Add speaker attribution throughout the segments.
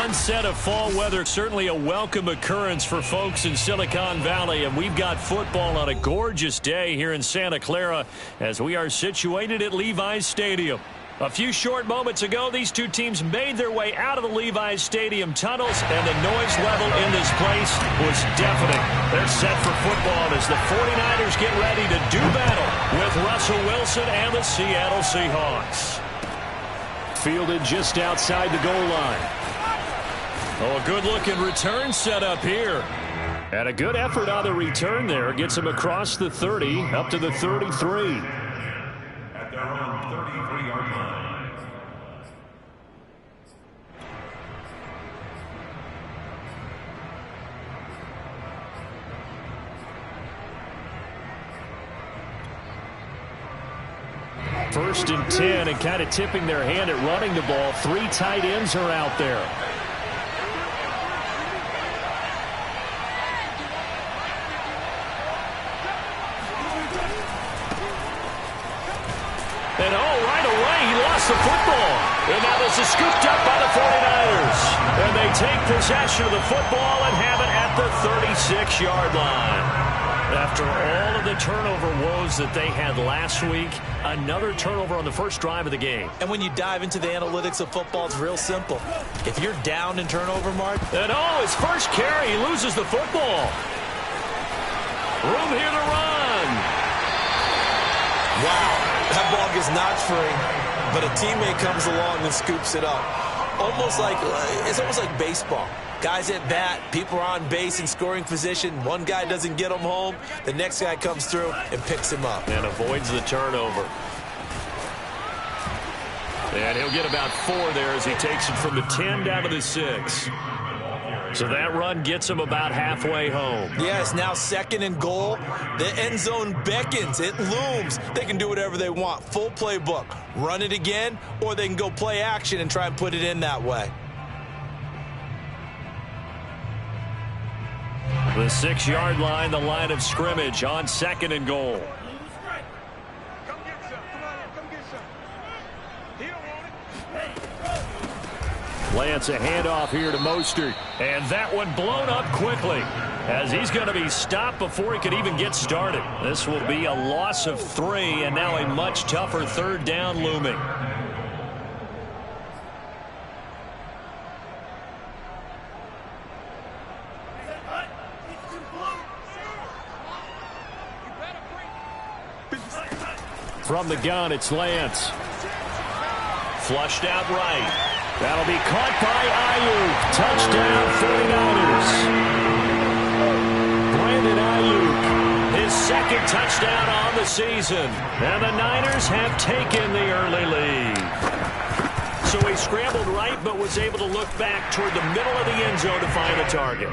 Speaker 1: onset of fall weather, certainly a welcome occurrence for folks in Silicon Valley, and we've got football on a gorgeous day here in Santa Clara as we are situated at Levi's Stadium. A few short moments ago, these two teams made their way out of the Levi's Stadium tunnels, and the noise level in this place was deafening. They're set for football as the 49ers get ready to do battle with Russell Wilson and the Seattle Seahawks. Fielded just outside the goal line. Oh, a good-looking return set up here. And a good effort on the return there. Gets him across the 30, up to the 33.
Speaker 2: At their own 33-yard line.
Speaker 1: First and 10, and kind of tipping their hand at running the ball. Three tight ends are out there. And right away, he lost the football. And now this is scooped up by the 49ers. And they take possession of the football and have it at the 36-yard line. After all of the turnover woes that they had last week, another turnover on the first drive of the game.
Speaker 3: And when you dive into the analytics of football, it's real simple. If you're down in turnover mark.
Speaker 1: And his first carry, he loses the football. Room here to run.
Speaker 3: Wow, that ball gets knocked free, but a teammate comes along and scoops it up. It's almost like baseball. Guys at bat, people are on base in scoring position. One guy doesn't get him home. The next guy comes through and picks him up.
Speaker 1: And avoids the turnover. And he'll get about 4 there as he takes it from the 10 down to the 6. So that run gets him about halfway home.
Speaker 3: Yes, now 2nd and goal. The end zone beckons. It looms. They can do whatever they want. Full playbook. Run it again, or they can go play action and try and put it in that way.
Speaker 1: The 6-yard line, the line of scrimmage on 2nd and goal. Lance, a handoff here to Mostert. And that one blown up quickly as he's going to be stopped before he could even get started. This will be a loss of 3, and now a much tougher 3rd down looming. From the gun, it's Lance. Flushed out right. That'll be caught by Ayuk. Touchdown, 49ers. Brandon Ayuk, his 2nd touchdown on the season. And the Niners have taken the early lead. So he scrambled right, but was able to look back toward the middle of the end zone to find the target.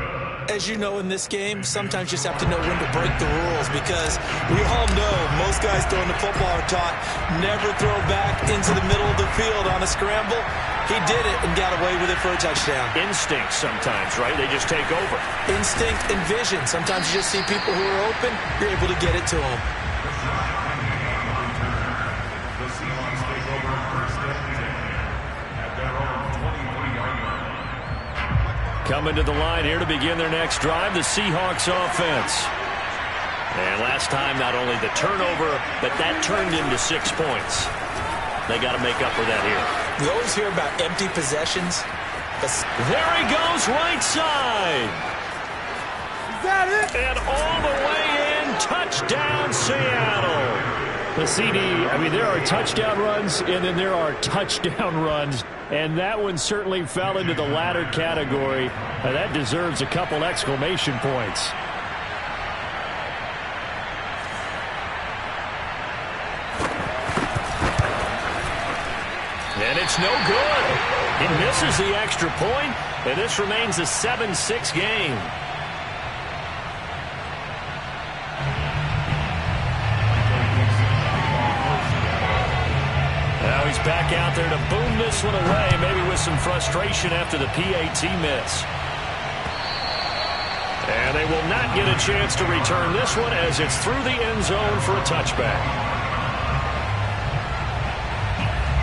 Speaker 3: As you know, in this game, sometimes you just have to know when to break the rules, because we all know most guys throwing the football are taught never throw back into the middle of the field on a scramble. He did it and got away with it for a touchdown.
Speaker 1: Instinct sometimes, right? They just take over.
Speaker 3: Instinct and vision. Sometimes you just see people who are open, you're able to get it to them.
Speaker 2: The Seahawks take over 1st and 10 at their own 23-yard line.
Speaker 1: Coming to the line here to begin their next drive, the Seahawks offense. And last time, not only the turnover, but that turned into 6 points. They got to make up for that here.
Speaker 3: We always hear about empty possessions.
Speaker 1: There he goes, right side.
Speaker 4: Is that it?
Speaker 1: And all the way in, touchdown, Seattle.
Speaker 4: The CD, there are touchdown runs, and then there are touchdown runs. And that one certainly fell into the latter category. That deserves a couple exclamation points.
Speaker 1: And it's no good. He misses the extra point, and this remains a 7-6 game. Now he's back out there to boom this one away, maybe with some frustration after the PAT miss. And they will not get a chance to return this one as it's through the end zone for a touchback.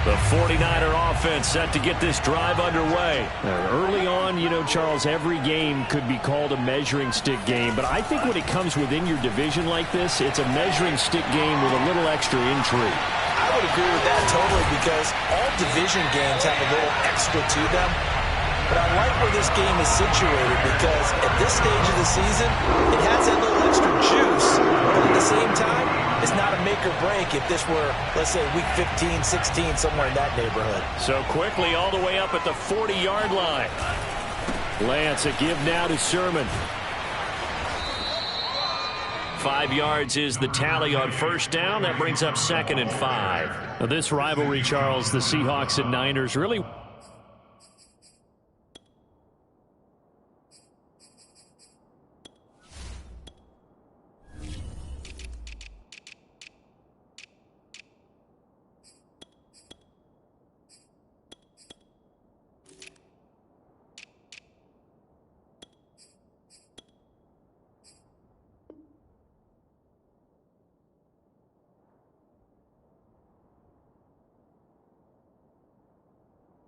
Speaker 1: The 49er offense set to get this drive underway.
Speaker 4: Early on, you know, Charles, every game could be called a measuring stick game. But I think when it comes within your division like this, it's a measuring stick game with a little extra intrigue.
Speaker 3: I would agree with that totally because all division games have a little extra to them. But I like where this game is situated because at this stage of the season, it has that little extra juice. But at the same time, it's not a make or break if this were, let's say, week 15, 16, somewhere in that neighborhood.
Speaker 1: So quickly all the way up at the 40-yard line.
Speaker 4: Lance, a give now to Sermon.
Speaker 1: 5 yards is the tally on first down. That brings up 2nd and 5.
Speaker 4: Now, this rivalry, Charles, the Seahawks and Niners, really...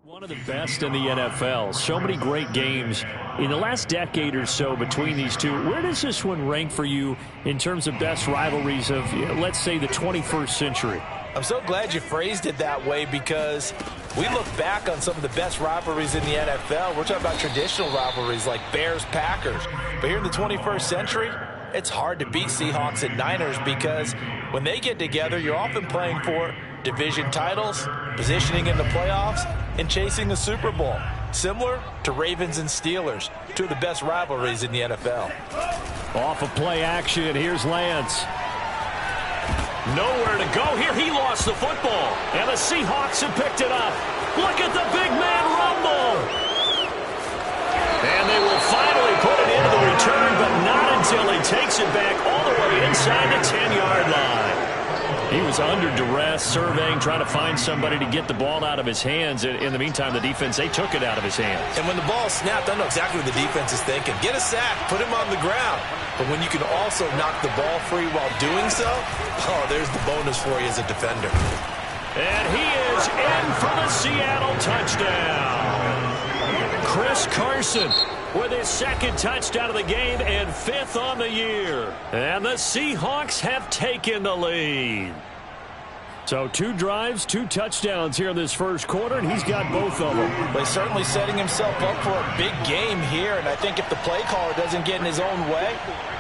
Speaker 4: One of the best in the NFL. So many great games in the last decade or so between these two. Where does this one rank for you in terms of best rivalries of, let's say, the 21st century?
Speaker 3: I'm so glad you phrased it that way because we look back on some of the best rivalries in the NFL. We're talking about traditional rivalries like Bears-Packers. But here in the 21st century, it's hard to beat Seahawks and Niners because when they get together, you're often playing for division titles, positioning in the playoffs, and chasing the Super Bowl. Similar to Ravens and Steelers, two of the best rivalries in the NFL.
Speaker 4: Off of play action, here's Lance.
Speaker 1: Nowhere to go here. He lost the football. And the Seahawks have picked it up. Look at the big man rumble. And they will finally put it into the return, but not until he takes it back all the way inside the 10-yard line.
Speaker 4: He was under duress, surveying, trying to find somebody to get the ball out of his hands. In the meantime, the defense, they took it out of his hands.
Speaker 3: And when the ball snapped, I know exactly what the defense is thinking. Get a sack, put him on the ground. But when you can also knock the ball free while doing so, oh, there's the bonus for you as a defender.
Speaker 1: And he is in for the Seattle touchdown. Chris Carson with his 2nd touchdown of the game and 5th on the year. And the Seahawks have taken the lead.
Speaker 4: So 2 drives, 2 touchdowns here in this first quarter, and he's got both of them.
Speaker 3: But he's certainly setting himself up for a big game here, and I think if the play caller doesn't get in his own way,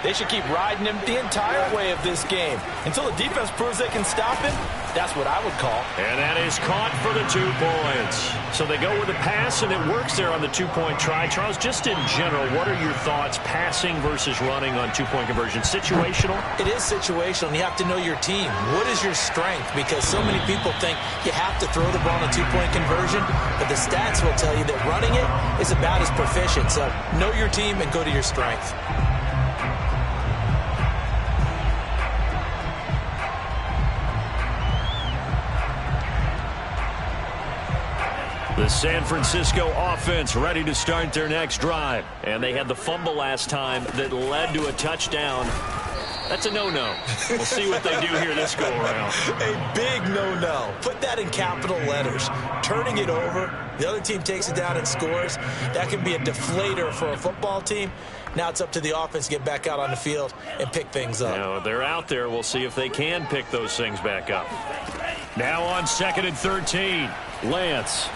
Speaker 3: they should keep riding him the entire way of this game. Until the defense proves they can stop him, that's what I would call.
Speaker 1: And that is caught for the 2 points. So they go with a pass, and it works there on the 2-point try. Charles, just in general, what are your thoughts passing versus running on 2-point conversion? Situational?
Speaker 3: It is situational, and you have to know your team. What is your strength? Because so many people think you have to throw the ball on a 2-point conversion, but the stats will tell you that running it is about as proficient. So know your team and go to your strength.
Speaker 1: The San Francisco offense ready to start their next drive. And they had the fumble last time that led to a touchdown. That's a no-no. We'll see what they do here this go-around.
Speaker 3: A big no-no. Put that in capital letters. Turning it over, the other team takes it down and scores. That can be a deflator for a football team. Now it's up to the offense to get back out on the field and pick things up.
Speaker 1: Now they're out there. We'll see if they can pick those things back up. Now on 2nd and 13.
Speaker 4: Lance.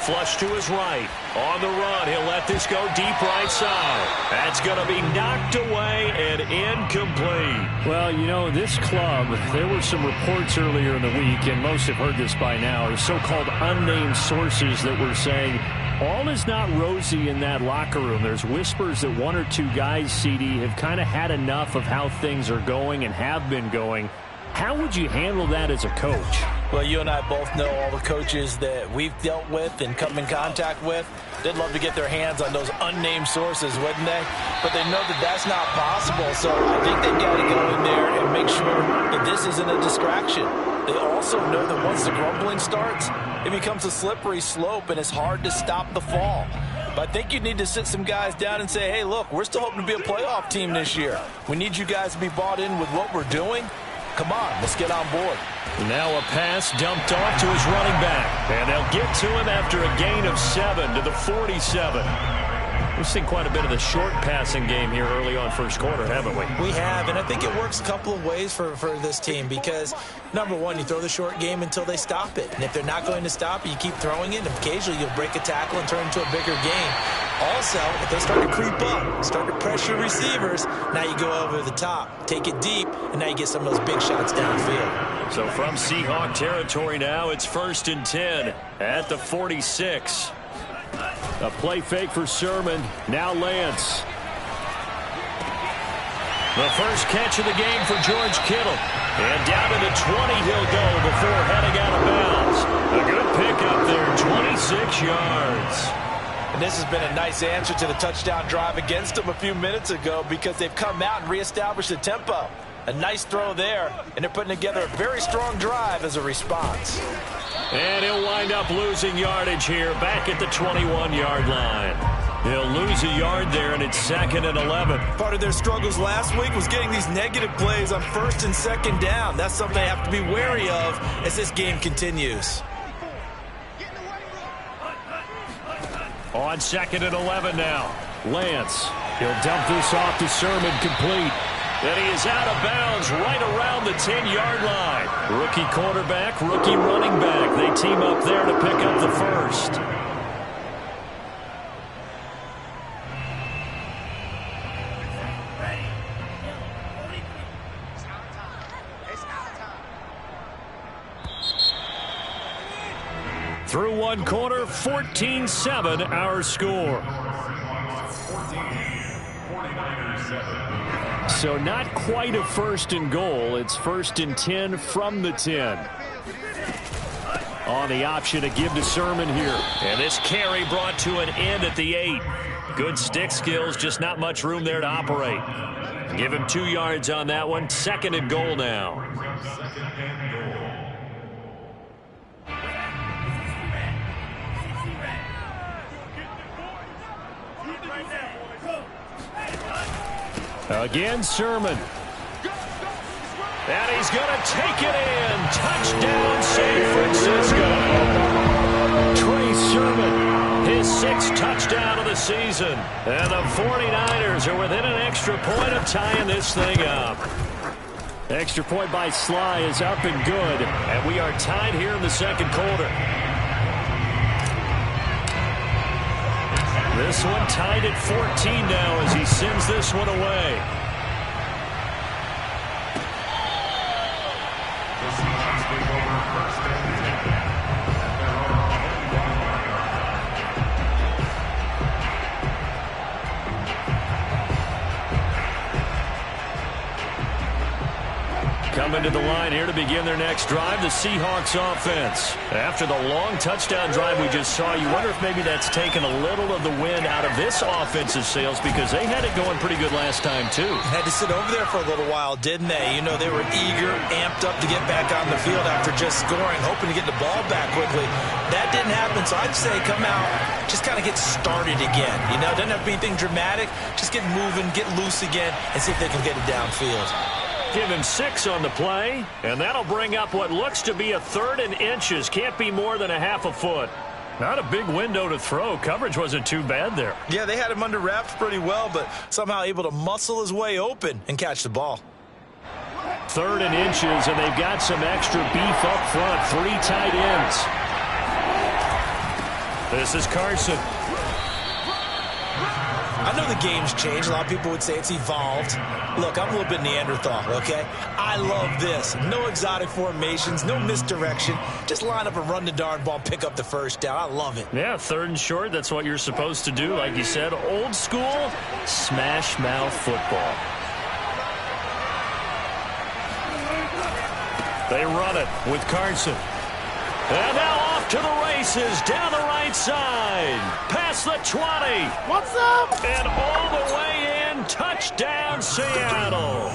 Speaker 1: Flush to his right. On the run, he'll let this go deep right side. That's going to be knocked away and incomplete.
Speaker 4: Well, you know, this club, there were some reports earlier in the week, and most have heard this by now, so-called unnamed sources that were saying all is not rosy in that locker room. There's whispers that 1 or 2 guys, CD, have kind of had enough of how things are going and have been going. How would you handle that as a coach?
Speaker 3: Well, you and I both know all the coaches that we've dealt with and come in contact with. They'd love to get their hands on those unnamed sources, wouldn't they? But they know that that's not possible, so I think they've got to go in there and make sure that this isn't a distraction. They also know that once the grumbling starts, it becomes a slippery slope, and it's hard to stop the fall. But I think you need to sit some guys down and say, hey, look, we're still hoping to be a playoff team this year. We need you guys to be bought in with what we're doing. Come on, let's get on board.
Speaker 1: Now a pass dumped off to his running back. And they'll get to him after a gain of 7 to the 47. We've seen quite a bit of the short passing game here early on first quarter, haven't we?
Speaker 3: We have, and I think it works a couple of ways for this team because, number one, you throw the short game until they stop it. And if they're not going to stop it, you keep throwing it, and occasionally you'll break a tackle and turn it into a bigger game. Also, if they start to creep up, start to pressure receivers, now you go over the top, take it deep, and now you get some of those big shots downfield.
Speaker 1: So from Seahawk territory now, it's 1st and 10 at the 46.
Speaker 4: A play fake for Sermon. Now Lance.
Speaker 1: The first catch of the game for George Kittle. And down to the 20 he'll go before heading out of bounds. A good pickup there, 26 yards.
Speaker 3: And this has been a nice answer to the touchdown drive against them a few minutes ago because they've come out and reestablished the tempo. A nice throw there, and they're putting together a very strong drive as a response.
Speaker 1: And he'll wind up losing yardage here back at the 21-yard line. He'll lose a yard there, and it's 2nd and 11.
Speaker 3: Part of their struggles last week was getting these negative plays on 1st and 2nd down. That's something they have to be wary of as this game continues.
Speaker 1: On 2nd and 11 now.
Speaker 4: Lance. He'll dump this off to Sermon, complete.
Speaker 1: And he is out of bounds right around the 10-yard line. Rookie quarterback, rookie running back. They team up there to pick up the first. Through one quarter, 14-7 our score.
Speaker 4: So not quite a 1st and goal. It's 1st and 10 from the 10. On the option to give to Sermon here.
Speaker 1: And this carry brought to an end at the 8. Good stick skills, just not much room there to operate. Give him 2 yards on that one. 2nd and goal now.
Speaker 4: Again, Sermon.
Speaker 1: And he's going to take it in. Touchdown, San Francisco.
Speaker 4: Trey Sermon.
Speaker 1: His 6th touchdown of the season. And the 49ers are within an extra point of tying this thing up.
Speaker 4: Extra point by Sly is up and good.
Speaker 1: And we are tied here in the 2nd quarter. This one tied at 14 now as he sends this one away.
Speaker 2: The Seahawks take over 1st and 10 at their
Speaker 1: Coming to the line here to begin their next drive, the Seahawks offense. After the long touchdown drive we just saw, you wonder if maybe that's taken a little of the wind out of this offensive sails because they had it going pretty good last time, too.
Speaker 3: Had to sit over there for a little while, didn't they? You know, they were eager, amped up to get back on the field after just scoring, hoping to get the ball back quickly. That didn't happen, so I'd say come out, just kind of get started again. You know, doesn't have to be anything dramatic. Just get moving, get loose again, and see if they can get it downfield.
Speaker 1: Give him 6 on the play, and that'll bring up what looks to be a 3rd and inches. Can't be more than a half a foot. Not a big window to throw. Coverage wasn't too bad there.
Speaker 3: Yeah, they had him under wraps pretty well, but somehow able to muscle his way open and catch the ball.
Speaker 4: 3rd and inches, and they've got some extra beef up front. 3 tight ends.
Speaker 1: This is Carson.
Speaker 3: I know the game's changed. A lot of people would say it's evolved. Look, I'm a little bit Neanderthal, okay? I love this. No exotic formations, no misdirection. Just line up and run the darn ball, pick up the first down. I love it.
Speaker 1: Yeah, 3rd and short, that's what you're supposed to do. Like you said, old school, smash mouth football. They run it with Carson. And now off to the races, down the right side, past the 20. What's up? And all the way in, touchdown Seattle.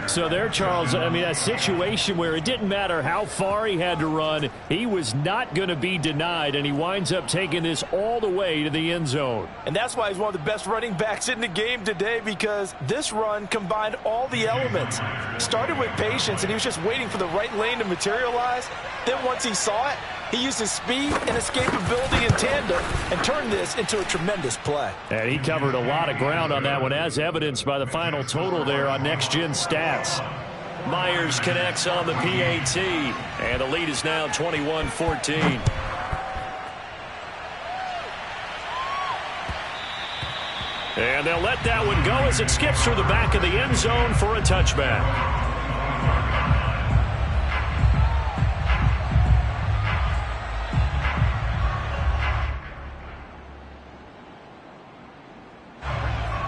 Speaker 4: So there, Charles, I mean, a situation where it didn't matter how far he had to run, he was not going to be denied, and he winds up taking this all the way to the end zone.
Speaker 3: And that's why he's one of the best running backs in the game today, because this run combined all the elements. Started with patience, and he was just waiting for the right lane to materialize. Then once he saw it, he used his speed and escapability in tandem and turned this into a tremendous play.
Speaker 4: And he covered a lot of ground on that one, as evidenced by the final total there on Next Gen Stats.
Speaker 1: Myers connects on the PAT, and the lead is now 21-14. And they'll let that one go as it skips through the back of the end zone for a touchback.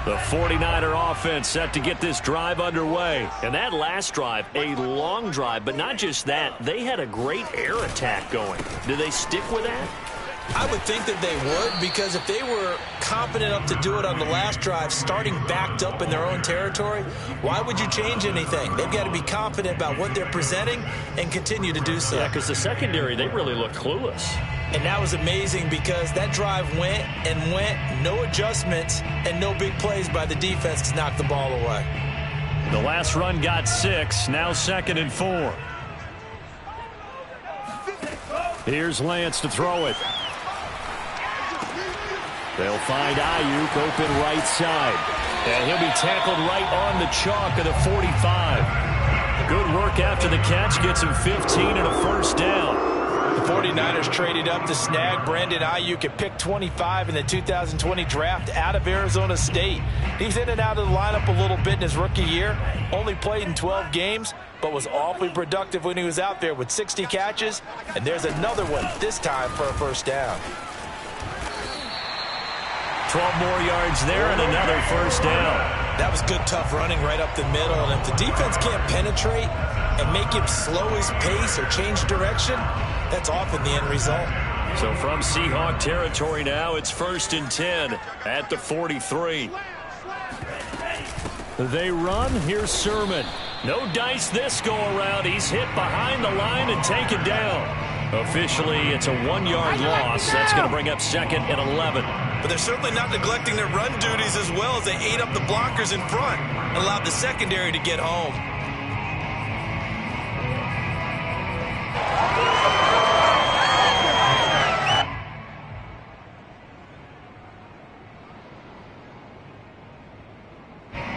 Speaker 1: The 49er offense set to get this drive underway. And that last drive, a long drive, but not just that. They had a great air attack going. Do they stick with that?
Speaker 3: I would think that they would, because if they were competent enough to do it on the last drive, starting backed up in their own territory, why would you change anything? They've got to be confident about what they're presenting and continue to do so.
Speaker 1: Yeah, because the secondary, they really looked clueless.
Speaker 3: And that was amazing, because that drive went and went, no adjustments, and no big plays by the defense to knock the ball away.
Speaker 1: The last run got 6, now 2nd and 4.
Speaker 4: Here's Lance to throw it. They'll find Ayuk open right side. And he'll be tackled right on the chalk of the 45. Good work after the catch. Gets him 15 and a first down.
Speaker 3: The 49ers traded up to snag Brandon Ayuk at pick 25 in the 2020 draft out of Arizona State. He's in and out of the lineup a little bit in his rookie year. Only played in 12 games, but was awfully productive when he was out there with 60 catches. And there's another one, this time for a first down.
Speaker 1: 12 more yards there and another first down.
Speaker 3: That was good, tough running right up the middle. And if the defense can't penetrate and make him slow his pace or change direction, that's often the end result.
Speaker 1: So from Seahawk territory now, it's 1st and 10 at the 43.
Speaker 4: They run. Here's Sermon.
Speaker 1: No dice this go-around. He's hit behind the line and taken down. Officially, it's a 1-yard loss. That's going to bring up 2nd and 11.
Speaker 3: But they're certainly not neglecting their run duties as well, as they ate up the blockers in front and allowed the secondary to get home.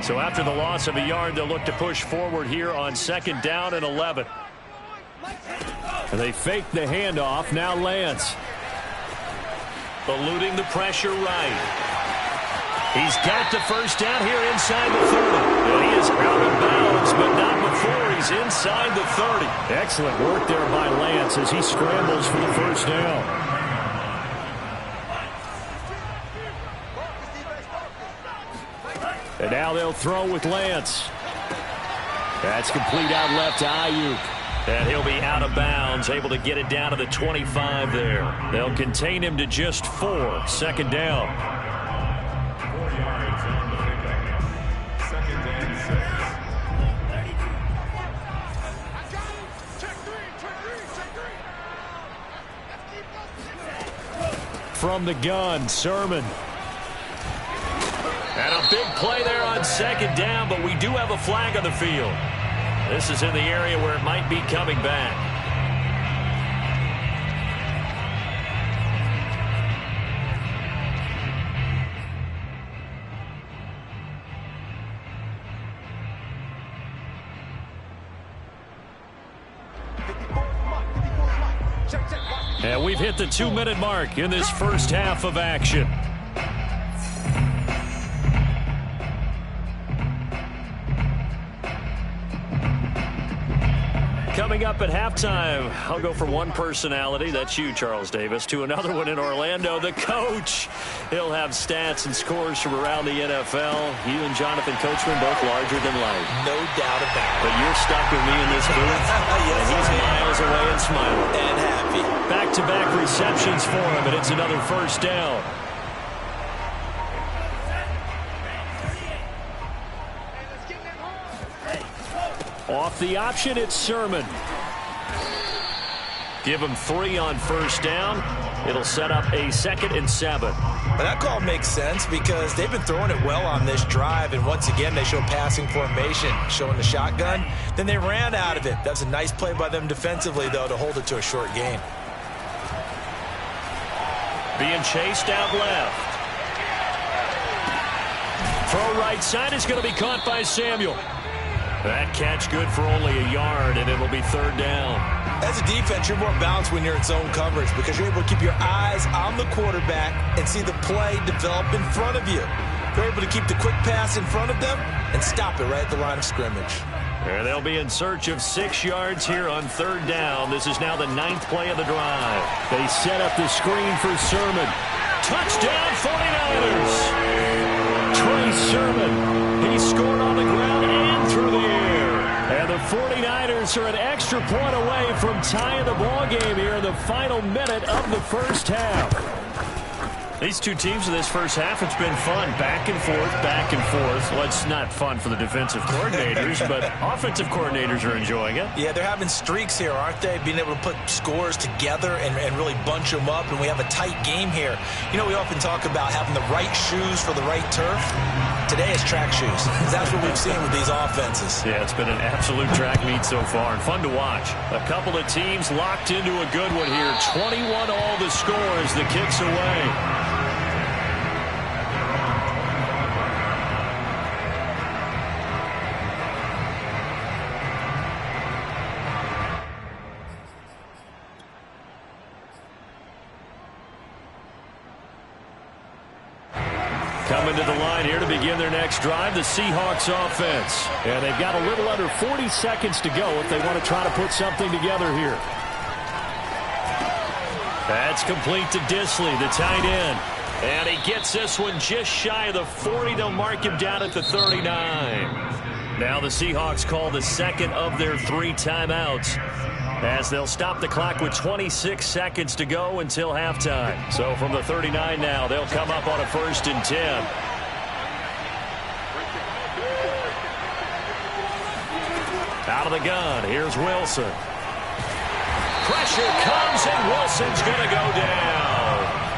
Speaker 1: So after the loss of a yard, they'll look to push forward here on 2nd down and 11.
Speaker 4: And they fake the handoff. Now Lance.
Speaker 1: Eluding the pressure right. He's got the first down here inside the 30. And he is out of bounds, but not before he's inside the 30.
Speaker 4: Excellent work there by Lance as he scrambles for the first down. And now they'll throw with Lance. That's complete out left to Ayuk.
Speaker 1: And he'll be out of bounds, able to get it down to the 25 there. They'll contain him to just 4, 2nd down.
Speaker 2: 4 yards on the pickup. 2nd and 6.
Speaker 4: From the gun, Sermon.
Speaker 1: And a big play there on 2nd down, but we do have a flag on the field. This is in the area where it might be coming back. And we've hit the 2-minute mark in this first half of action. Coming up at halftime, I'll go from one personality, that's you, Charles Davis, to another one in Orlando, the coach. He'll have stats and scores from around the NFL. You and Jonathan Coachman, both larger than life.
Speaker 3: No doubt about it.
Speaker 1: But you're stuck with me in this booth,
Speaker 3: Yes,
Speaker 1: and he's miles away and smiling.
Speaker 3: And happy.
Speaker 1: Back-to-back receptions for him, and it's another first down. Off the option, it's Sermon. Give him 3 on first down. It'll set up a 2nd and 7.
Speaker 3: Well, that call makes sense because they've been throwing it well on this drive, and once again they show passing formation, showing the shotgun. Then they ran out of it. That's a nice play by them defensively, though, to hold it to a short gain.
Speaker 1: Being chased out left. Throw right side is going to be caught by Samuel. That catch good for only a yard, and it'll be 3rd down.
Speaker 3: As a defense, you're more balanced when you're in zone coverage because you're able to keep your eyes on the quarterback and see the play develop in front of you. You're able to keep the quick pass in front of them and stop it right at the line of scrimmage.
Speaker 1: And they'll be in search of 6 yards here on 3rd down. This is now the 9th play of the drive.
Speaker 4: They set up the screen for Sermon.
Speaker 1: Touchdown, 49ers!
Speaker 4: Trey Sermon.
Speaker 1: He scored on the ground and through the air.
Speaker 4: And the 49ers are an extra point away from tying the ball game here in the final minute of the first half.
Speaker 1: These two teams in this first half, it's been fun. Back and forth, back and forth. Well, it's not fun for the defensive coordinators, but offensive coordinators are enjoying it.
Speaker 3: Yeah, they're having streaks here, aren't they? Being able to put scores together and really bunch them up, and we have a tight game here. You know, we often talk about having the right shoes for the right turf. Today it's track shoes. That's what we've seen with these offenses.
Speaker 1: Yeah, it's been an absolute track meet so far, and fun to watch. A couple of teams locked into a good one here. 21 all the score as the kick's away. Coming to the line here to begin their next drive, the Seahawks offense.
Speaker 4: And they've got a little under 40 seconds to go if they want to try to put something together here.
Speaker 1: That's complete to Disley, the tight end. And he gets this one just shy of the 40. They'll mark him down at the 39. Now the Seahawks call the second of their 3 timeouts, as they'll stop the clock with 26 seconds to go until halftime. So from the 39 now, they'll come up on a 1st and 10. Out of the gun, here's Wilson. Pressure comes, and Wilson's going to go down.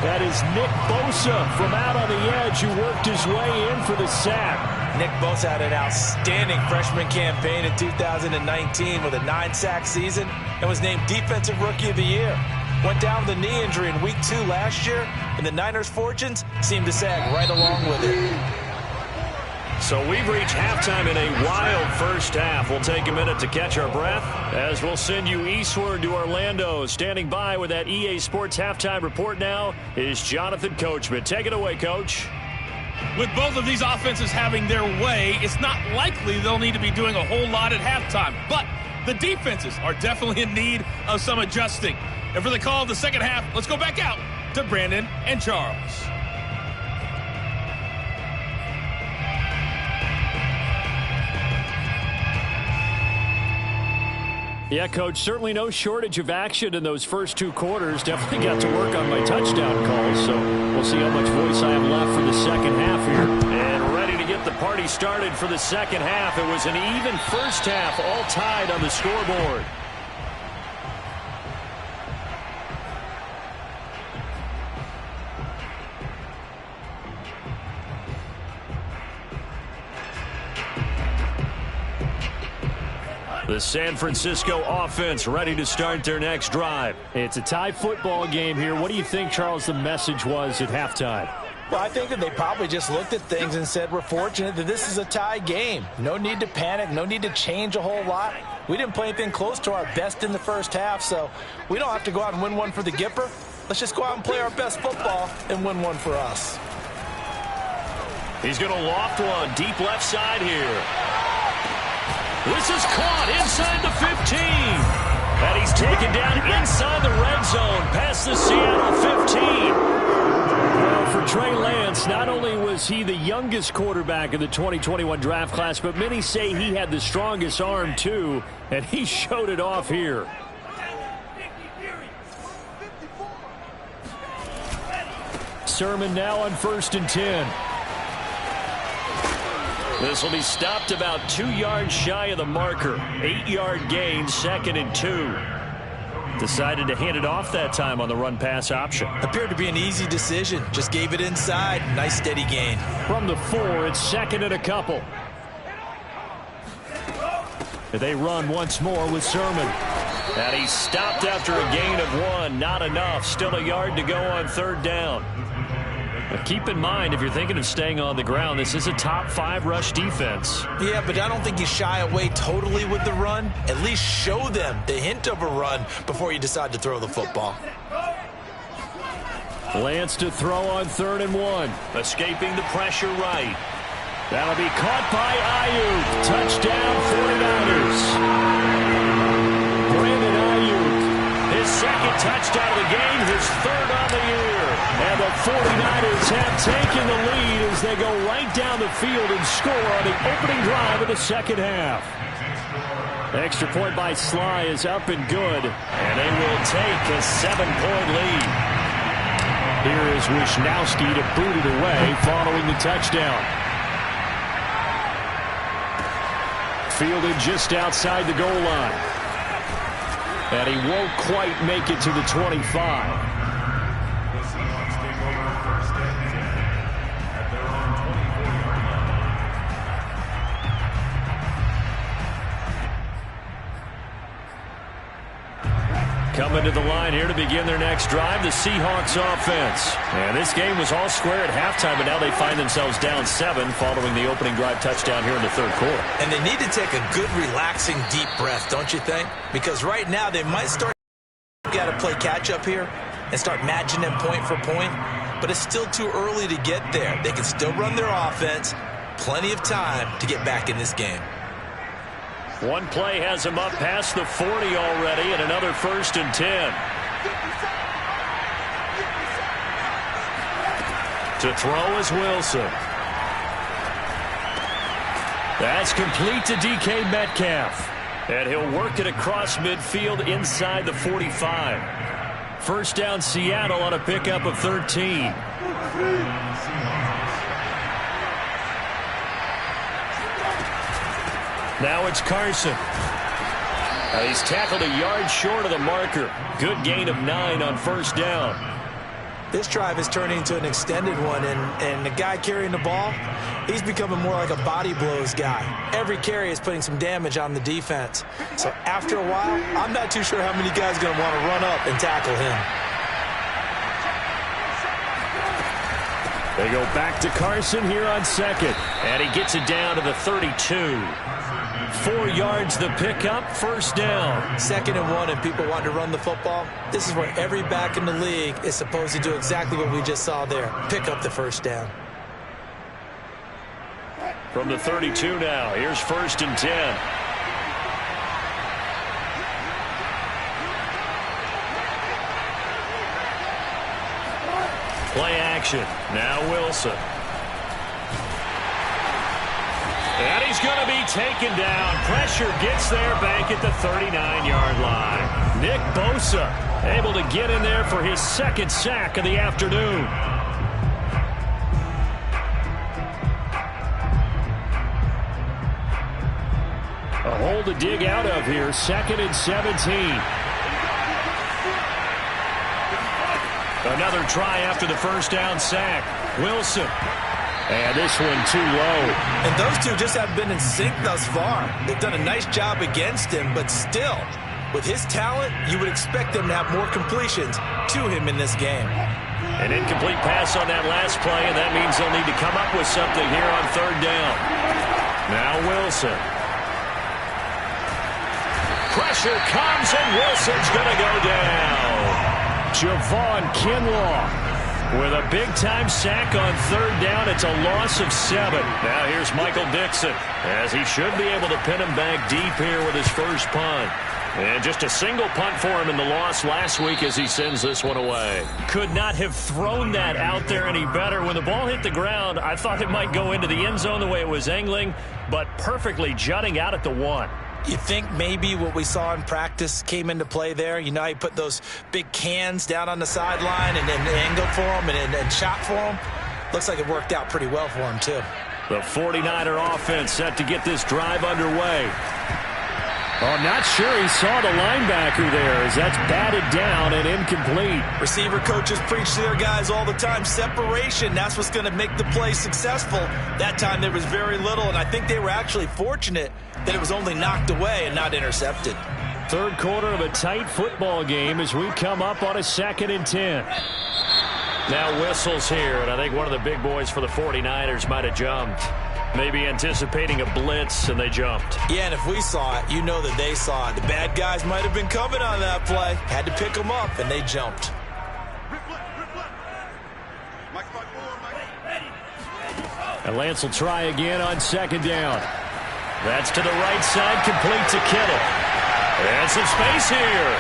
Speaker 4: That is Nick Bosa from out on the edge who worked his way in for the sack.
Speaker 3: Nick Bosa had an outstanding freshman campaign in 2019 with a 9-sack season and was named Defensive Rookie of the Year. Went down with a knee injury in Week 2 last year, and the Niners' fortunes seemed to sag right along with it.
Speaker 1: So we've reached halftime in a wild first half. We'll take a minute to catch our breath as we'll send you eastward to Orlando. Standing by with that EA Sports halftime report now is Jonathan Coachman. Take it away, Coach.
Speaker 5: With both of these offenses having their way, it's not likely they'll need to be doing a whole lot at halftime. But the defenses are definitely in need of some adjusting. And for the call of the second half, let's go back out to Brandon and Charles.
Speaker 4: Yeah, Coach, certainly no shortage of action in those first 2 quarters. Definitely got to work on my touchdown calls, so we'll see how much voice I have left for the second half here.
Speaker 1: And ready to get the party started for the second half. It was an even first half, all tied on the scoreboard. The San Francisco offense ready to start their next drive.
Speaker 4: It's a tie football game here. What do you think, Charles, the message was at halftime?
Speaker 3: Well, I think that they probably just looked at things and said, we're fortunate that this is a tie game. No need to panic. No need to change a whole lot. We didn't play anything close to our best in the first half, so we don't have to go out and win one for the Gipper. Let's just go out and play our best football and win one for us.
Speaker 1: He's going to loft one deep left side here. This is caught inside the 15. And he's taken down inside the red zone past the Seattle 15.
Speaker 4: Well, for Trey Lance, not only was he the youngest quarterback in the 2021 draft class, but many say he had the strongest arm too, and he showed it off here. Sermon now on 1st and 10.
Speaker 1: This will be stopped about 2 yards shy of the marker. 8-yard gain, 2nd and 2. Decided to hand it off that time on the run-pass option.
Speaker 3: Appeared to be an easy decision. Just gave it inside. Nice steady gain.
Speaker 4: From the 4, it's 2nd and a couple. They run once more with Sermon.
Speaker 1: And he stopped after a gain of 1. Not enough. Still a yard to go on 3rd down. But keep in mind, if you're thinking of staying on the ground, this is a top 5 rush defense.
Speaker 3: Yeah, but I don't think you shy away totally with the run. At least show them the hint of a run before you decide to throw the football.
Speaker 4: Lance to throw on 3rd and 1.
Speaker 1: Escaping the pressure right.
Speaker 4: That'll be caught by Ayuk. Touchdown 49ers. Brandon Ayuk.
Speaker 1: His 2nd touchdown of the game, his 3rd on the year.
Speaker 4: And the 49ers have taken the lead as they go right down the field and score on the opening drive of the 2nd half. Extra point by Sly is up and good.
Speaker 1: And they will take a 7-point lead.
Speaker 4: Here is Wisnowski to boot it away following the touchdown. Fielded just outside the goal line. And he won't quite make it to the 25.
Speaker 1: Coming to the line here to begin their next drive, the Seahawks offense. And this game was all square at halftime, but now they find themselves down 7 following the opening drive touchdown here in the 3rd quarter.
Speaker 3: And they need to take a good, relaxing, deep breath, don't you think? Because right now they might start to play catch-up here and start matching them point for point, but it's still too early to get there. They can still run their offense. Plenty of time to get back in this game.
Speaker 1: One play has him up past the 40 already, and another 1st and 10. To throw is Wilson. That's complete to DK Metcalf. And he'll work it across midfield inside the 45. 1st down Seattle on a pickup of 13. Now it's Carson. He's tackled a yard short of the marker. Good gain of 9 on 1st down.
Speaker 3: This drive is turning into an extended one, and the guy carrying the ball, he's becoming more like a body blows guy. Every carry is putting some damage on the defense. So after a while, I'm not too sure how many guys are going to want to run up and tackle him.
Speaker 4: They go back to Carson here on 2nd.
Speaker 1: And he gets it down to the 32. 4 yards the pickup, 1st down.
Speaker 3: 2nd and 1, and people want to run the football. This is where every back in the league is supposed to do exactly what we just saw there. Pick up the 1st down.
Speaker 1: From the 32 now, here's 1st and 10. Play action. Now Wilson. And he's going to be taken down. Pressure gets there back at the 39-yard line.
Speaker 4: Nick Bosa able to get in there for his 2nd sack of the afternoon. A hole to dig out of here. 2nd and 17.
Speaker 1: Another try after the 1st down sack. Wilson.
Speaker 4: And this one too low.
Speaker 3: And those two just haven't been in sync thus far. They've done a nice job against him, but still, with his talent, you would expect them to have more completions to him in this game.
Speaker 1: An incomplete pass on that last play, and that means they'll need to come up with something here on 3rd down. Now Wilson. Pressure comes, and Wilson's going to go down.
Speaker 4: Javon Kinlaw with a big-time sack on 3rd down. It's a loss of 7.
Speaker 1: Now here's Michael Dixon, as he should be able to pin him back deep here with his 1st punt. And just a single punt for him in the loss last week as he sends this one away. Could not have thrown that out there any better. When the ball hit the ground, I thought it might go into the end zone the way it was angling, but perfectly jutting out at the 1.
Speaker 3: You think maybe what we saw in practice came into play there? You know, he put those big cans down on the sideline and then angled for him and shot for him. Looks like it worked out pretty well for him, too.
Speaker 1: The 49er offense set to get this drive underway.
Speaker 4: Oh, not sure he saw the linebacker there as that's batted down and incomplete.
Speaker 3: Receiver coaches preach to their guys all the time. Separation, that's what's going to make the play successful. That time there was very little, and I think they were actually fortunate that it was only knocked away and not intercepted.
Speaker 4: Third quarter of a tight football game as we come up on a 2nd and 10.
Speaker 1: Now whistles here, and I think one of the big boys for the 49ers might have jumped. Maybe anticipating a blitz, and they jumped.
Speaker 3: Yeah, and if we saw it, you know that they saw it. The bad guys might have been coming on that play. Had to pick them up, and they jumped.
Speaker 4: And Lance will try again on 2nd down.
Speaker 1: That's to the right side, complete to Kittle. And some space here.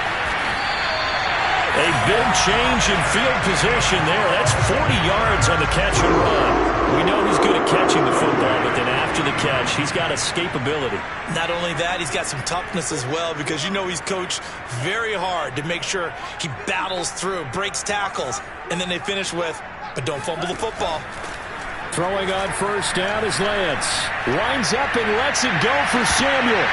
Speaker 1: A big change in field position there. That's 40 yards on the catch and run. We know he's good at catching the football, but then after the catch, he's got escapability.
Speaker 3: Not only that, he's got some toughness as well, because you know he's coached very hard to make sure he battles through, breaks tackles, and then they finish with, but don't fumble the football.
Speaker 4: Throwing on 1st down is Lance. Winds up and lets it go for Samuel.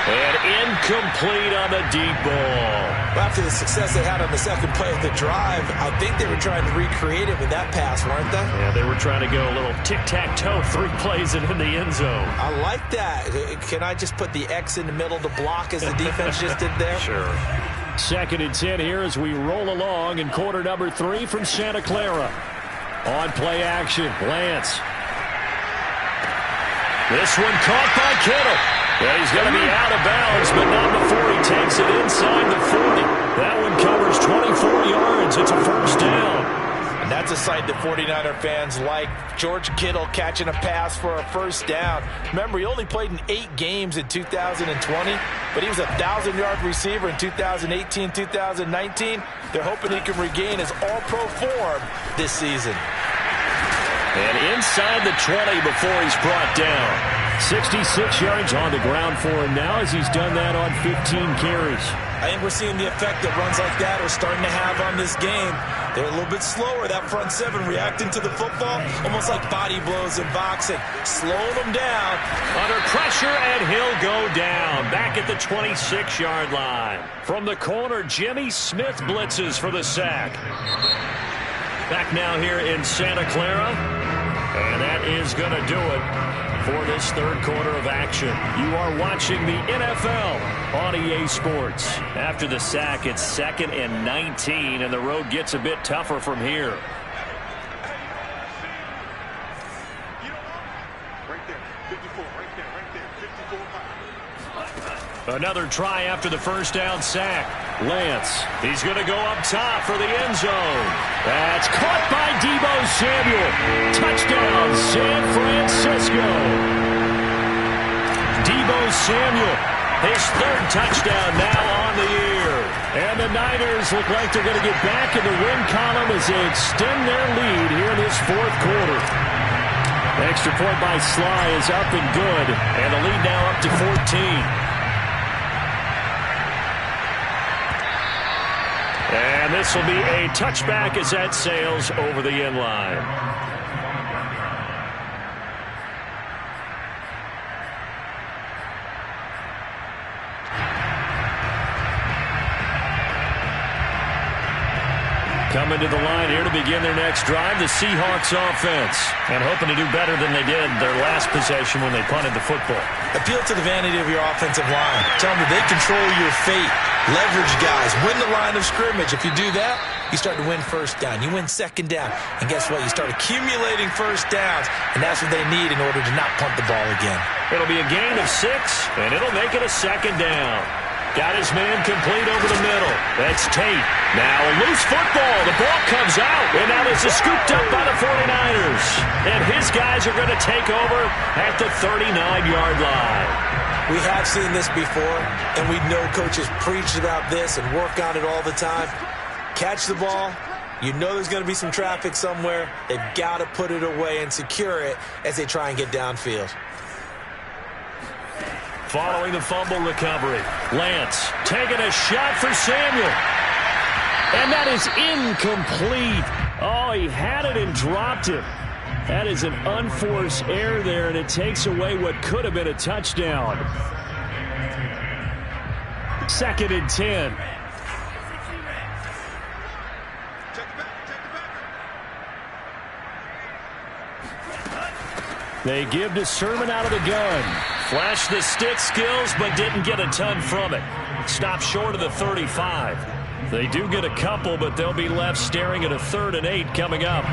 Speaker 1: And incomplete on the deep ball.
Speaker 3: After the success they had on the second play of the drive, I think they were trying to recreate it with that pass, weren't they?
Speaker 1: Yeah, they were trying to go a little tic-tac-toe, 3 plays and in the end zone.
Speaker 3: I like that. Can I just put the X in the middle to block as the defense just did there?
Speaker 1: Sure.
Speaker 4: 2nd and 10 here as we roll along in quarter number 3 from Santa Clara. On play action, Lance.
Speaker 1: This one caught by Kittle. Yeah, he's going to be out of bounds, but not before he takes it inside the 40. That one covers 24 yards. It's a 1st down.
Speaker 3: And that's a sight that 49er fans like. George Kittle catching a pass for a 1st down. Remember, he only played in 8 games in 2020, but he was a 1,000-yard receiver in 2018, 2019. They're hoping he can regain his all-pro form this season.
Speaker 1: And inside the 20 before he's brought down.
Speaker 4: 66 yards on the ground for him now as he's done that on 15 carries.
Speaker 3: I think we're seeing the effect that runs like that are starting to have on this game. They're a little bit slower, that front 7 reacting to the football, almost like body blows in boxing. Slowing them down.
Speaker 1: Under pressure, and he'll go down. Back at the 26-yard line. From the corner, Jimmy Smith blitzes for the sack. Back now here in Santa Clara. And that is going to do it for this third quarter of action. You are watching the NFL on EA Sports. After the sack, it's 2nd and 19, and the road gets a bit tougher from here. Another try after the 1st down sack. Lance, he's going to go up top for the end zone. That's caught by Deebo Samuel. Touchdown, San Francisco. Deebo Samuel, his 3rd touchdown now on the year. And the Niners look like they're going to get back in the win column as they extend their lead here in this 4th quarter. Extra point by Sly is up and good, and the lead now up to 14. And this will be a touchback as that sails over the end line. Coming to the line here to begin their next drive, the Seahawks offense. And hoping to do better than they did their last possession when they punted the football.
Speaker 3: Appeal to the vanity of your offensive line. Tell them that they control your fate. Leverage guys. Win the line of scrimmage. If you do that, you start to win 1st down. You win 2nd down. And guess what? You start accumulating 1st downs. And that's what they need in order to not punt the ball again.
Speaker 1: It'll be a gain of 6, and it'll make it a 2nd down. Got his man complete over the middle. That's Tate. Now a loose football. The ball comes out. And now this is scooped up by the 49ers. And his guys are going to take over at the 39-yard line.
Speaker 3: We have seen this before, and we know coaches preach about this and work on it all the time. Catch the ball. You know there's going to be some traffic somewhere. They've got to put it away and secure it as they try and get downfield.
Speaker 1: Following the fumble recovery, Lance taking a shot for Samuel. And that is incomplete. Oh, he had it and dropped it.
Speaker 4: That is an unforced error there, and it takes away what could have been a touchdown. 2nd and 10. They give to Sermon out of the gun.
Speaker 1: Flashed the stick skills, but didn't get a ton from it. Stopped short of the 35. They do get a couple, but they'll be left staring at a 3rd and 8 coming up.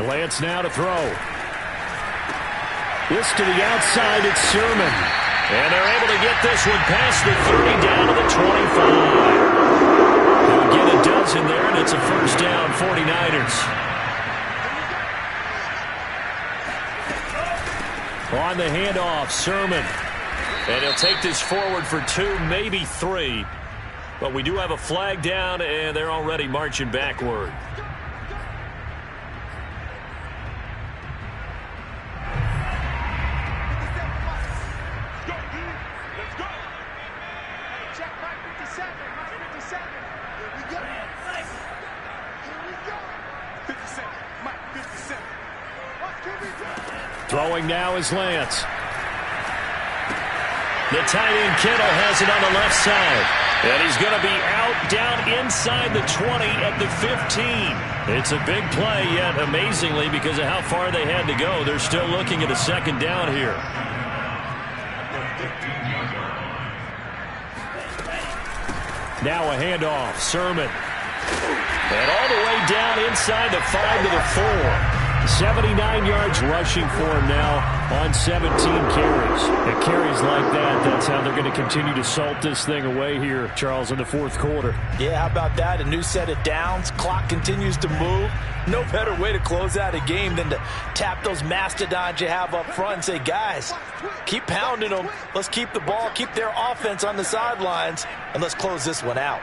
Speaker 4: Lance now to throw. This to the outside, it's Sermon.
Speaker 1: And they're able to get this one past the 30 down to the 25. They'll get a dozen there, and it's a first down, 49ers.
Speaker 4: On the handoff, Sermon.
Speaker 1: And he'll take this forward for 2, maybe 3. But we do have a flag down, and they're already marching backward.
Speaker 4: Throwing now is Lance.
Speaker 1: The tight end Kittle has it on the left side. And he's going to be out down inside the 20 at the 15. It's a big play, yet amazingly, because of how far they had to go, they're still looking at a 2nd down here.
Speaker 4: Now a handoff, Sermon.
Speaker 1: And all the way down inside the 5 to the 4.
Speaker 4: 79 yards rushing for him now on 17 carries. And carries like that, that's how they're going to continue to salt this thing away here, Charles, in the 4th quarter.
Speaker 3: Yeah, how about that? A new set of downs. Clock continues to move. No better way to close out a game than to tap those mastodons you have up front and say, guys, keep pounding them. Let's keep the ball, keep their offense on the sidelines, and let's close this one out.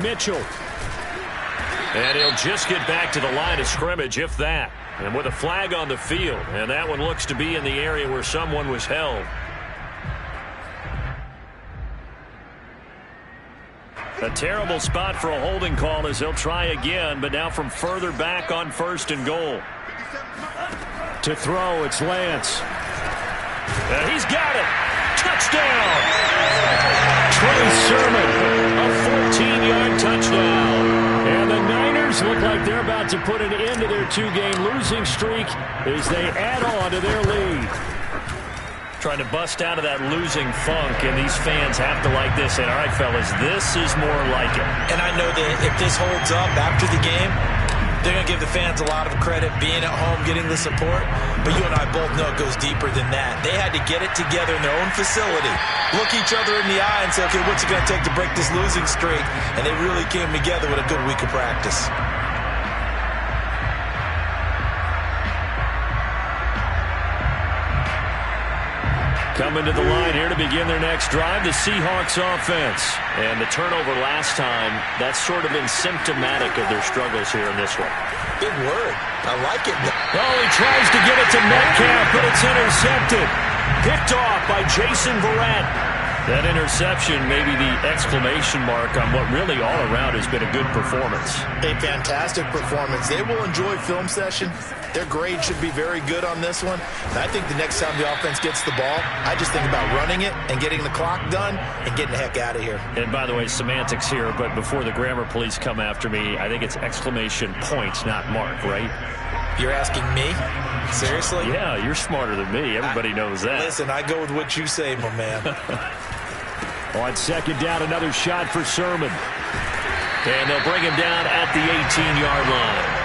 Speaker 4: Mitchell.
Speaker 1: And he'll just get back to the line of scrimmage, if that. And with a flag on the field. And that one looks to be in the area where someone was held. A terrible spot for a holding call as they'll try again, but now from further back on 1st and goal.
Speaker 4: To throw, it's Lance.
Speaker 1: And he's got it. Touchdown!
Speaker 4: Trey Sermon,
Speaker 1: a 14-yard touchdown.
Speaker 4: And the Niners look like they're about to put an end to their 2-game losing streak as they add on to their lead.
Speaker 1: Trying to bust out of that losing funk, and these fans have to like this. And all right, fellas, this is more like it.
Speaker 3: And I know that if this holds up after the game, they're going to give the fans a lot of credit being at home, getting the support. But you and I both know it goes deeper than that. They had to get it together in their own facility, look each other in the eye and say, okay, what's it going to take to break this losing streak? And they really came together with a good week of practice.
Speaker 1: Coming to the line here to begin their next drive, the Seahawks offense. And the turnover last time, that's sort of been symptomatic of their struggles here in this one.
Speaker 3: Big word. I like it.
Speaker 1: Oh, he tries to get it to Metcalf, but it's intercepted. Picked off by Jason Verrett. That interception may be the exclamation mark on what really all around has been a good performance.
Speaker 6: A fantastic performance. They will enjoy film session. Their grade should be very good on this one. And I think the next time the offense gets the ball, I just think about running it and getting the clock done and getting the heck out of here.
Speaker 1: And by the way, semantics here, but before the grammar police come after me, I think it's exclamation points, not mark, right?
Speaker 3: You're asking me? Seriously?
Speaker 1: Yeah, you're smarter than me. Everybody knows that.
Speaker 3: Listen, I go with what you say, my man.
Speaker 4: On 2nd down, another shot for Sermon.
Speaker 1: And they'll bring him down at the 18-yard line.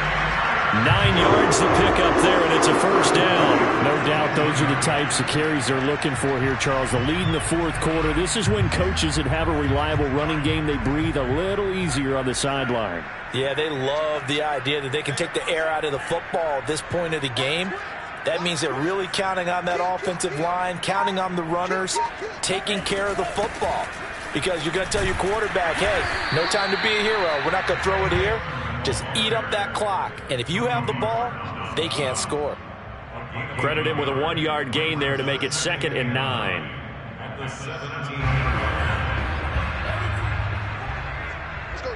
Speaker 1: 9 yards to pick up there, and it's a first down.
Speaker 4: No doubt those are the types of carries they're looking for here, Charles. The lead in the 4th quarter. This is when coaches that have a reliable running game, they breathe a little easier on the sideline.
Speaker 3: Yeah, they love the idea that they can take the air out of the football at this point of the game. That means they're really counting on that offensive line, counting on the runners, taking care of the football. Because you're going to tell your quarterback, hey, no time to be a hero. We're not going to throw it here. Just eat up that clock. And if you have the ball, they can't score.
Speaker 1: Credited with a 1-yard gain there to make it 2nd and 9.
Speaker 2: the 17.
Speaker 7: Let's go, D.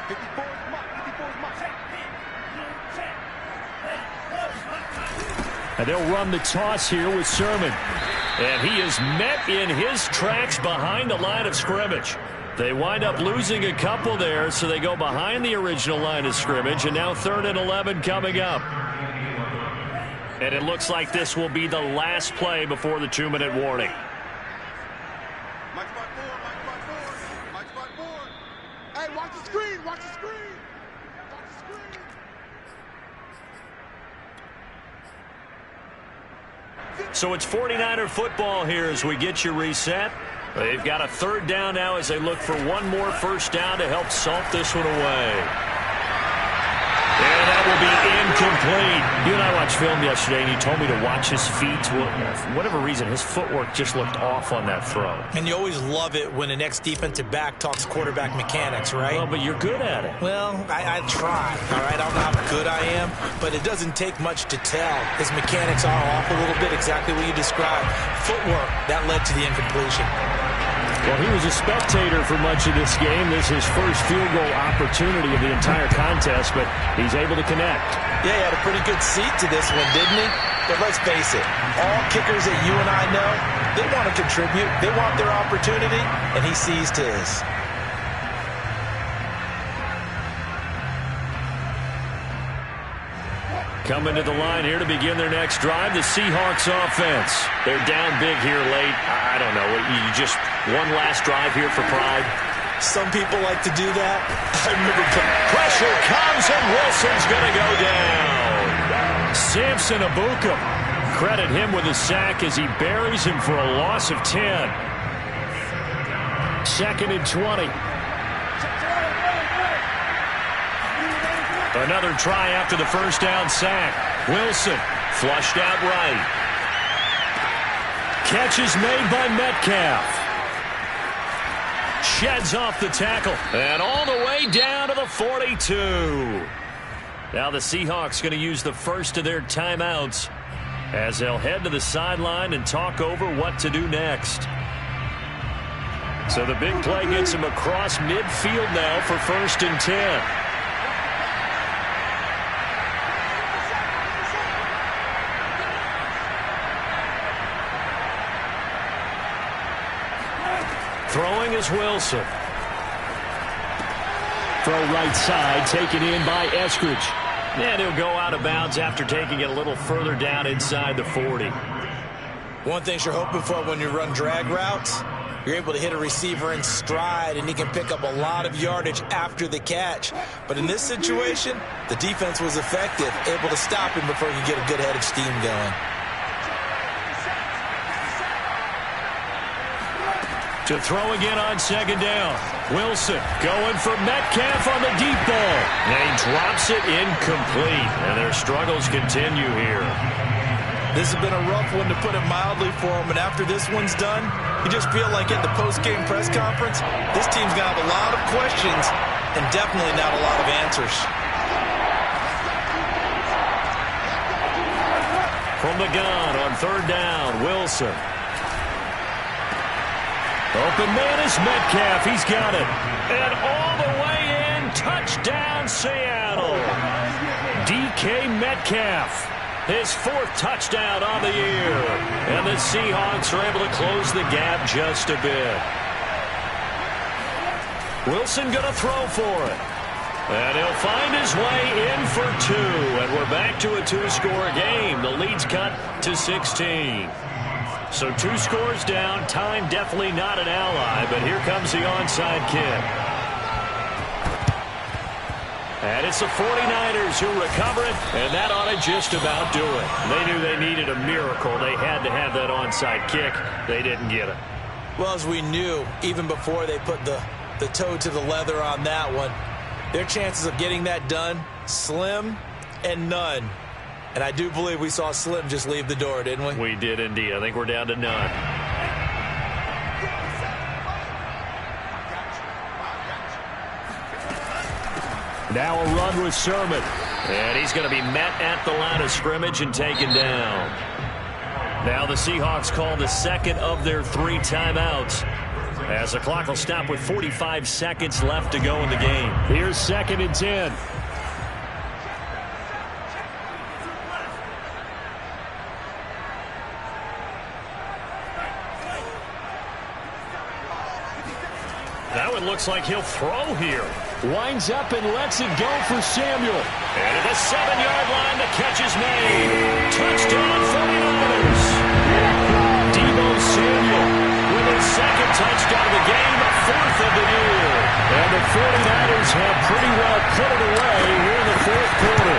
Speaker 7: 54 is much. 54 is much.
Speaker 1: And they'll run the toss here with Sermon. And he is met in his tracks behind the line of scrimmage. They wind up losing a couple there, so they go behind the original line of scrimmage, and now 3rd and 11 coming up. And it looks like this will be the last play before the 2-minute warning.
Speaker 7: Mike spot 4, Mike spot 4, Mike spot 4. Hey, watch the screen, watch the screen. Watch the screen.
Speaker 1: So it's 49er football here as we get you reset. They've got a 3rd down now as they look for one more first down to help salt this one away. And that will be incomplete. You and I watched film yesterday, and you told me to watch his feet. For whatever reason, his footwork just looked off on that throw.
Speaker 3: And you always love it when the next defensive back talks quarterback mechanics, right?
Speaker 1: Well, but you're good at it.
Speaker 3: Well, I try, all right? I don't know how good I am, but it doesn't take much to tell. His mechanics are off a little bit, exactly what you described. Footwork, that led to the incompletion.
Speaker 4: Well, he was a spectator for much of this game. This is his first field goal opportunity of the entire contest, but he's able to connect.
Speaker 3: Yeah, he had a pretty good seat to this one, didn't he? But let's face it, all kickers that you and I know, they want to contribute. They want their opportunity, and he seized his.
Speaker 1: Coming to the line here to begin their next drive, the Seahawks offense. They're down big here late. I don't know. You just one last drive here for pride?
Speaker 3: Some people like to do that.
Speaker 1: I remember pressure comes and Wilson's going to go down. Samson Abuka. Credit him with a sack as he buries him for a loss of 10. 2nd and 20. Another try after the first down sack. Wilson flushed out right. Catch is made by Metcalf. Sheds off the tackle. And all the way down to the 42. Now the Seahawks going to use the first of their timeouts as they'll head to the sideline and talk over what to do next. So the big play gets him across midfield now for 1st and 10. Throwing is Wilson.
Speaker 4: Throw right side, taken in by Eskridge.
Speaker 1: And he'll go out of bounds after taking it a little further down inside the 40.
Speaker 3: One thing you're hoping for when you run drag routes, you're able to hit a receiver in stride, and he can pick up a lot of yardage after the catch. But in this situation, the defense was effective, able to stop him before he could get a good head of steam going.
Speaker 1: To throw again on 2nd down. Wilson going for Metcalf on the deep ball. And he drops it incomplete. And their struggles continue here.
Speaker 3: This has been a rough one, to put it mildly, for him. And after this one's done, you just feel like at the post-game press conference, this team's going to have a lot of questions and definitely not a lot of answers.
Speaker 1: From the gun on 3rd down, Wilson. Open man is Metcalf. He's got it. And all the way in, touchdown Seattle. DK Metcalf, his 4th touchdown on the year. And the Seahawks are able to close the gap just a bit. Wilson going to throw for it. And he'll find his way in for 2. And we're back to a 2-score game. The lead's cut to 16. So 2 scores down. Time definitely not an ally, but here comes the onside kick. And it's the 49ers who recover it, and that ought to just about do it. They knew they needed a miracle. They had to have that onside kick. They didn't get it.
Speaker 3: Well, as we knew, even before they put the toe to the leather on that one, their chances of getting that done, slim and none. And I do believe we saw Slim just leave the door, didn't we?
Speaker 1: We did indeed. I think we're down to none. Now a run with Sermon. And he's going to be met at the line of scrimmage and taken down. Now the Seahawks call the second of their 3 timeouts, as the clock will stop with 45 seconds left to go in the game.
Speaker 4: Here's 2nd and 10.
Speaker 1: That one looks like he'll throw here.
Speaker 4: Winds up and lets it go for Samuel.
Speaker 1: And at the 7-yard line, the catch is made. Touchdown 49ers. Deebo Samuel with his 2nd touchdown of the game, a 4th of the year.
Speaker 4: And the 49ers have pretty well put it away here in the 4th quarter.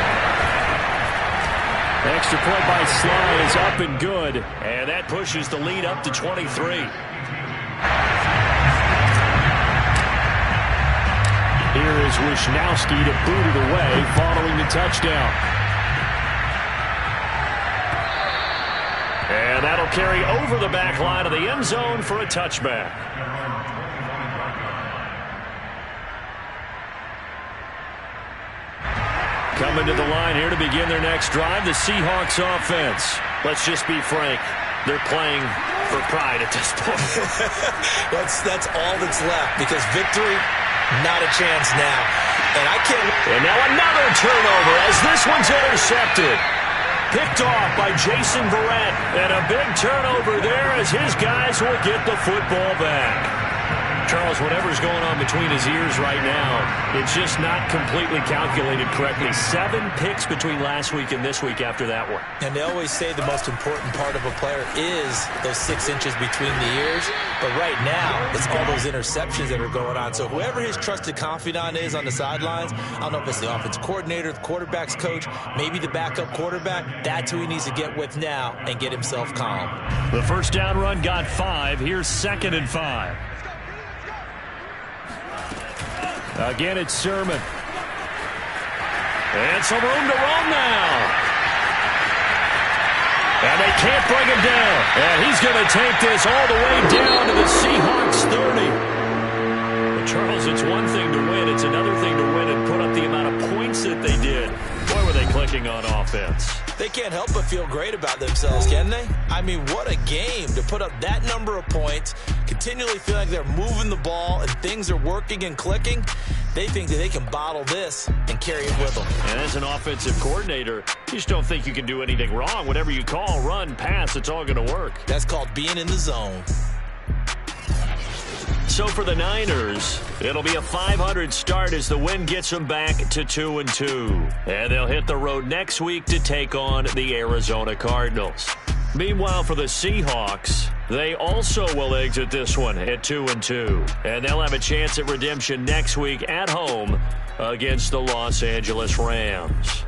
Speaker 4: Extra point by Sly is up and good.
Speaker 1: And that pushes the lead up to 23.
Speaker 4: Here is Wishnowski to boot it away following the touchdown.
Speaker 1: And that'll carry over the back line of the end zone for a touchback. Coming to the line here to begin their next drive, the Seahawks offense. Let's just be frank. They're playing for pride at this point.
Speaker 3: That's all that's left, because victory, not a chance now. And I can't.
Speaker 1: And now another turnover as this one's intercepted. Picked off by Jason Verrett. And a big turnover there as his guys will get the football back. Charles, whatever's going on between his ears right now, it's just not completely calculated correctly. 7 picks between last week and this week after that one.
Speaker 3: And they always say the most important part of a player is those 6 inches between the ears. But right now, it's all those interceptions that are going on. So whoever his trusted confidant is on the sidelines, I don't know if it's the offense coordinator, the quarterback's coach, maybe the backup quarterback, that's who he needs to get with now and get himself calm.
Speaker 1: The first down run got 5. Here's 2nd and 5.
Speaker 4: Again, it's Sermon.
Speaker 1: And some room to run now. And they can't bring him down. And he's going to take this all the way down to the Seahawks 30. But Charles, it's one thing to win. It's another thing to win and put up the amount of points that they did. Boy, were they clicking on offense.
Speaker 3: They can't help but feel great about themselves, can they? I mean, what a game to put up that number of points, continually feel like they're moving the ball and things are working and clicking. They think that they can bottle this and carry it with them.
Speaker 1: And as an offensive coordinator, you just don't think you can do anything wrong. Whatever you call, run, pass, it's all going to work.
Speaker 3: That's called being in the zone.
Speaker 1: So for the Niners, it'll be a 500 start as the win gets them back to 2-2. And they'll hit the road next week to take on the Arizona Cardinals. Meanwhile, for the Seahawks, they also will exit this one at 2-2. And they'll have a chance at redemption next week at home against the Los Angeles Rams.